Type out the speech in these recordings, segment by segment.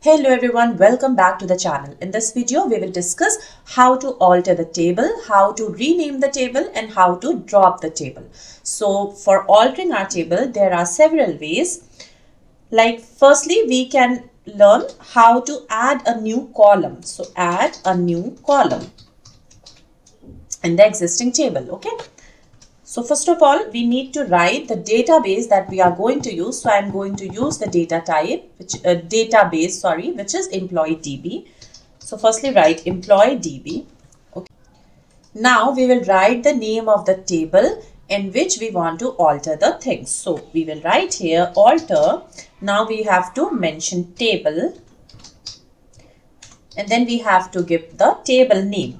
Hello everyone, welcome back to the channel. In this video, we will discuss how to alter the table, how to rename the table, and how to drop the table. So for altering our table, there are several ways. Like firstly, we can learn how to add a new column. So add a new column in the existing table, okay? So first of all, we need to write the database that we are going to use. So I'm going to use the data type, which is employee DB. So firstly, write employee DB. Okay. Now we will write the name of the table in which we want to alter the things. So we will write here alter. Now we have to mention table, and then we have to give the table name.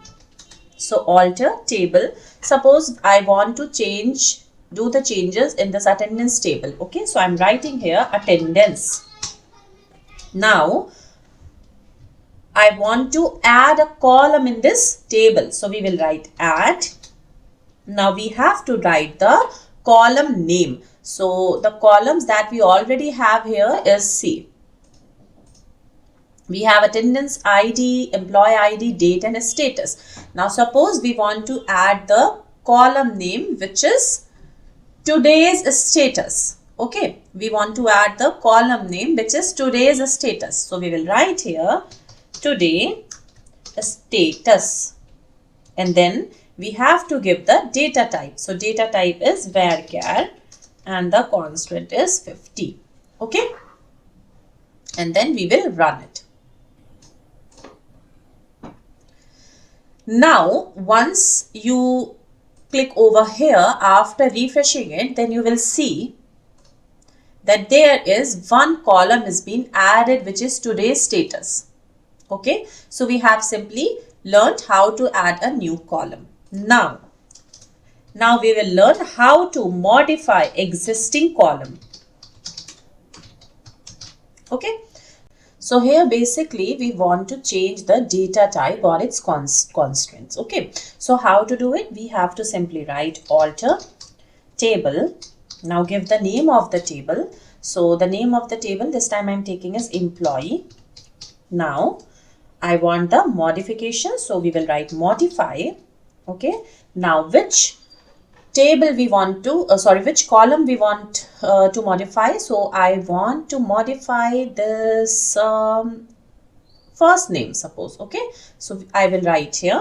So alter table. Suppose I want to do the changes in this attendance table. Okay, so I'm writing here attendance. Now I want to add a column in this table. So we will write add. Now we have to write the column name. So the columns that we already have here is C. We have attendance ID, employee ID, date and status. Now suppose we want to add the column name which is today's status. Okay, we want to add the column name which is today's status. So we will write here today status, and then we have to give the data type. So data type is varchar and the constraint is 50. Okay, and then we will run it. Now, once you click over here after refreshing it, then you will see that there is one column is being added which is today's status. Okay, so we have simply learned how to add a new column. Now we will learn how to modify existing column. Okay. So here basically we want to change the data type or its constraints. Okay, so how to do it? We have to simply write alter table. Now give the name of the table. So the name of the table this time I'm taking is employee. Now I want the modification, so we will write modify. Okay, now which table we want to which column we want to modify. So I want to modify this first name, suppose. Okay, so I will write here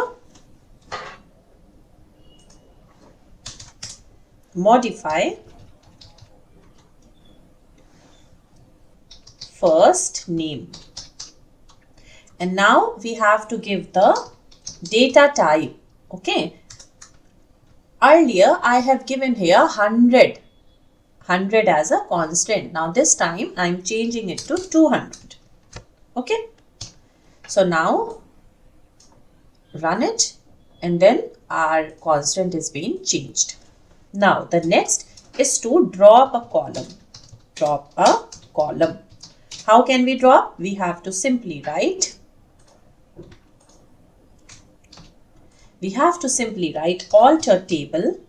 modify first name, and now we have to give the data type. Okay, earlier I have given here 100 as a constant. Now this time I am changing it to 200. Okay, so now run it, and then our constant is being changed. Now the next is to drop a column. Drop a column. How can we drop? We have to simply write alter table,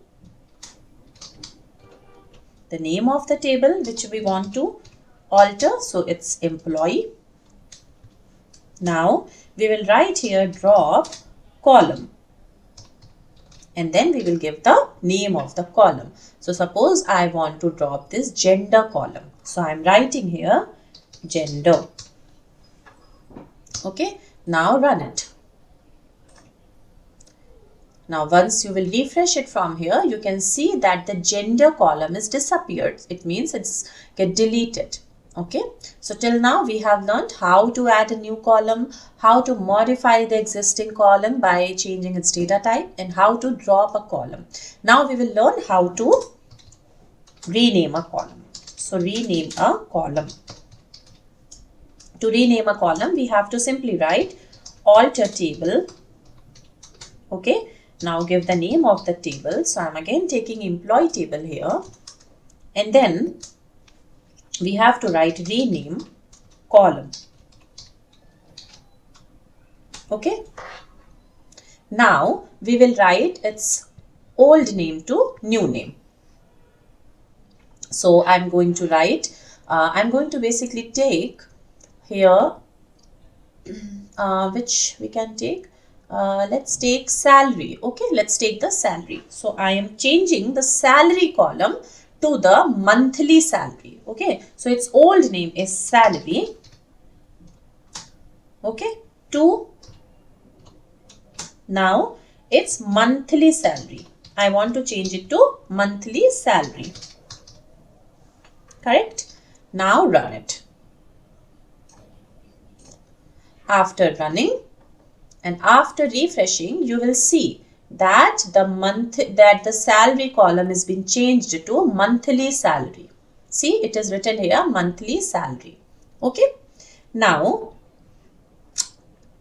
the name of the table which we want to alter, so it's employee. Now we will write here drop column, and then we will give the name of the column. So suppose I want to drop this gender column, so I'm writing here gender. Okay, now run it. Now once you will refresh it from here, you can see that the gender column is disappeared. It means it's get deleted. Okay, so till now we have learned how to add a new column, how to modify the existing column by changing its data type, and how to drop a column. Now we will learn how to rename a column. So rename a column. To rename a column, we have to simply write alter table. Okay, now give the name of the table. So I'm again taking employee table here, and then we have to write rename column. Okay, now we will write its old name to new name. So I'm going to write, I'm going to basically take here, which we can take, let's take salary. Okay, let's take the salary. So I am changing the salary column to the monthly salary. Okay, so its old name is salary. Okay, to now it's monthly salary. I want to change it to monthly salary. Correct? Now run it. After running and after refreshing, you will see that the salary column has been changed to monthly salary. See, it is written here monthly salary. Okay. Now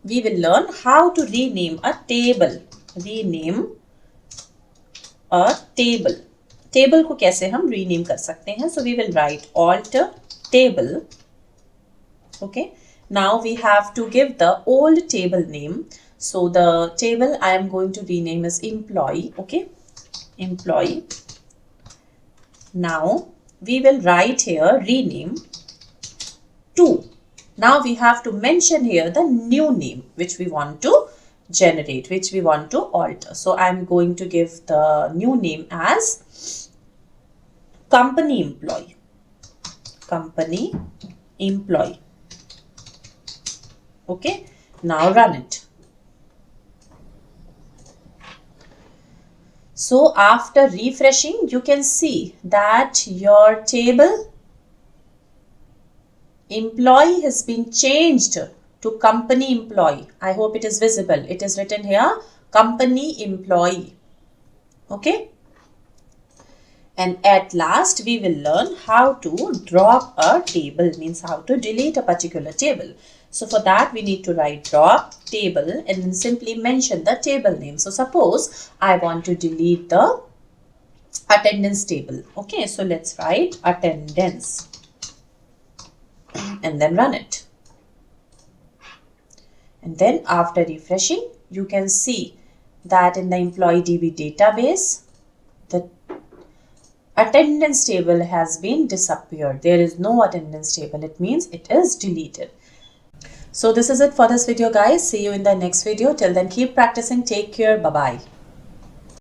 we will learn how to rename a table. Rename a table. Table को कैसे हम rename कर सकते हैं? So we will write alter table. Okay. Now we have to give the old table name. So the table I am going to rename as employee. Okay. Employee. Now we will write here rename to. Now we have to mention here the new name which we want to generate, which we want to alter. So I am going to give the new name as company employee. Company employee. Okay, now run it. So after refreshing, you can see that your table employee has been changed to company employee. I hope it is visible. It is written here company employee. Okay. And at last we will learn how to drop a table, means how to delete a particular table. So for that we need to write drop table and then simply mention the table name. So suppose I want to delete the attendance table. Okay, so let's write attendance and then run it. And then after refreshing, you can see that in the employee DB database, the attendance table has been disappeared. There is no attendance table. It means it is deleted. So this is it for this video, guys. See you in the next video. Till then, keep practicing. Take care. Bye-bye.